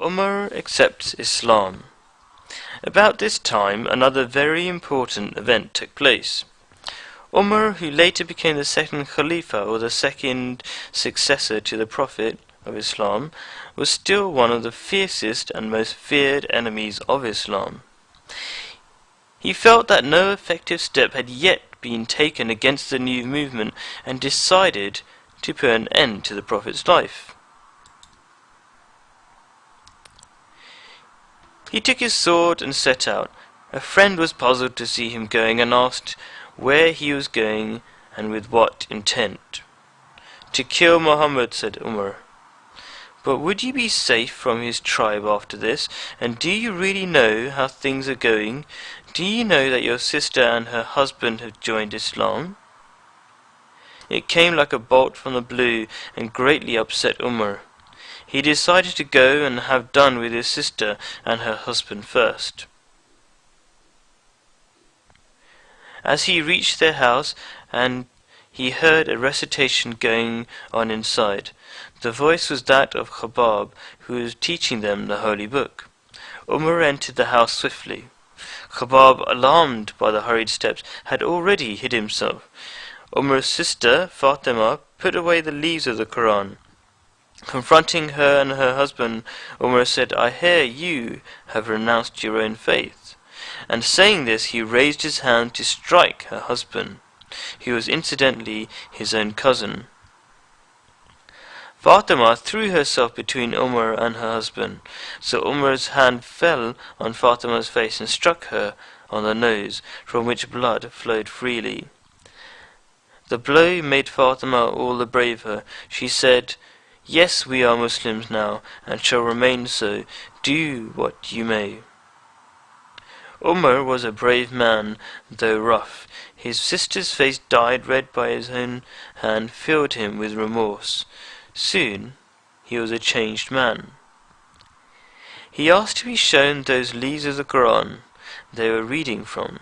Umar accepts Islam. About this time, another very important event took place. Umar, who later became the second Khalifa or the second successor to the Prophet of Islam, was still one of the fiercest and most feared enemies of Islam. He felt that no effective step had yet been taken against the new movement and decided to put an end to the Prophet's life. He took his sword and set out. A friend was puzzled to see him going and asked where he was going and with what intent. To kill Muhammad, said Umar. But would you be safe from his tribe after this? And do you really know how things are going? Do you know that your sister and her husband have joined Islam? It came like a bolt from the blue and greatly upset Umar. He decided to go and have done with his sister and her husband first. As he reached their house, and he heard a recitation going on inside. The voice was that of Khabab, who was teaching them the holy book. Umar entered the house swiftly. Khabab, alarmed by the hurried steps, had already hid himself. Umar's sister, Fatima, put away the leaves of the Quran. Confronting her and her husband, Umar said, I hear you have renounced your own faith. And saying this, he raised his hand to strike her husband, who was incidentally his own cousin. Fatima threw herself between Umar and her husband, so Umar's hand fell on Fatima's face and struck her on the nose, from which blood flowed freely. The blow made Fatima all the braver. She said, Yes, we are Muslims now, and shall remain so, do what you may. Umar was a brave man, though rough. His sister's face dyed red by his own hand filled him with remorse. Soon he was a changed man. He asked to be shown those leaves of the Quran they were reading from.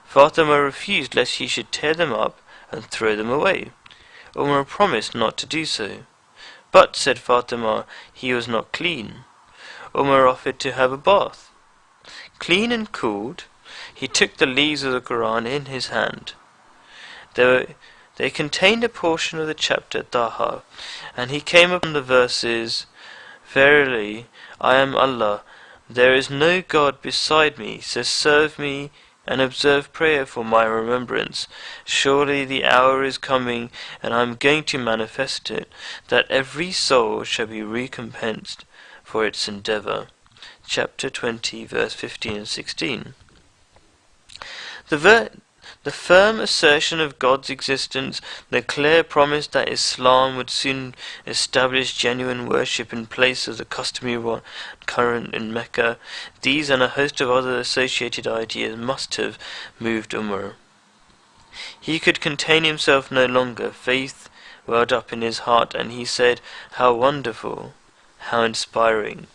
Fatima refused lest he should tear them up and throw them away. Umar promised not to do so. But, said Fatima, he was not clean. Umar offered to have a bath. Clean and cooled, he took the leaves of the Quran in his hand. They contained a portion of the chapter Taha, and he came upon the verses, Verily, I am Allah, there is no God beside me, so serve me and observe prayer for my remembrance. Surely the hour is coming, and I am going to manifest it, that every soul shall be recompensed for its endeavour. Chapter 20, verse 15 and 16. The firm assertion of God's existence, the clear promise that Islam would soon establish genuine worship in place of the customary one current in Mecca, these and a host of other associated ideas must have moved Umar. He could contain himself no longer. Faith welled up in his heart, and he said, How wonderful, how inspiring.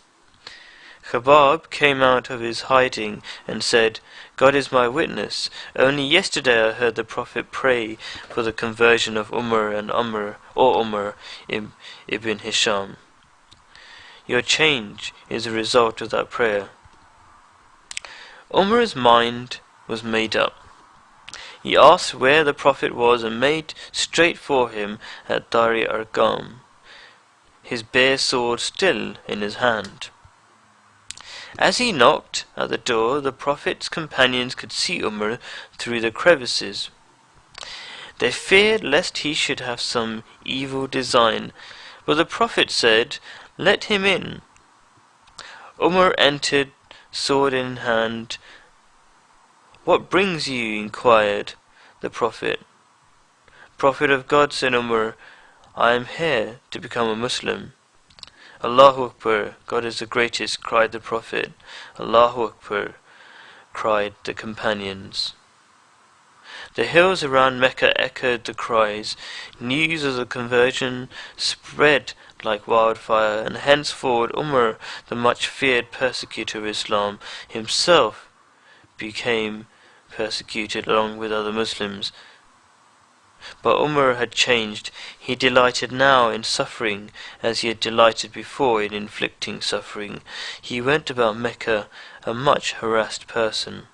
Khabab came out of his hiding and said, God is my witness. Only yesterday I heard the Prophet pray for the conversion of Umar ibn Hisham. Your change is a result of that prayer. Umar's mind was made up. He asked where the Prophet was and made straight for him at Dari Arqam, his bare sword still in his hand. As he knocked at the door, the Prophet's companions could see Umar through the crevices. They feared lest he should have some evil design, but the Prophet said, Let him in. Umar entered, sword in hand. What brings you? Inquired the Prophet. Prophet of God, said Umar, I am here to become a Muslim. Allahu Akbar, God is the greatest, cried the Prophet. Allahu Akbar, cried the companions. The hills around Mecca echoed the cries. News of the conversion spread like wildfire, and henceforward Umar, the much feared persecutor of Islam, himself became persecuted along with other Muslims. But Umar had changed. He delighted now in suffering, as he had delighted before in inflicting suffering. He went about Mecca a much harassed person.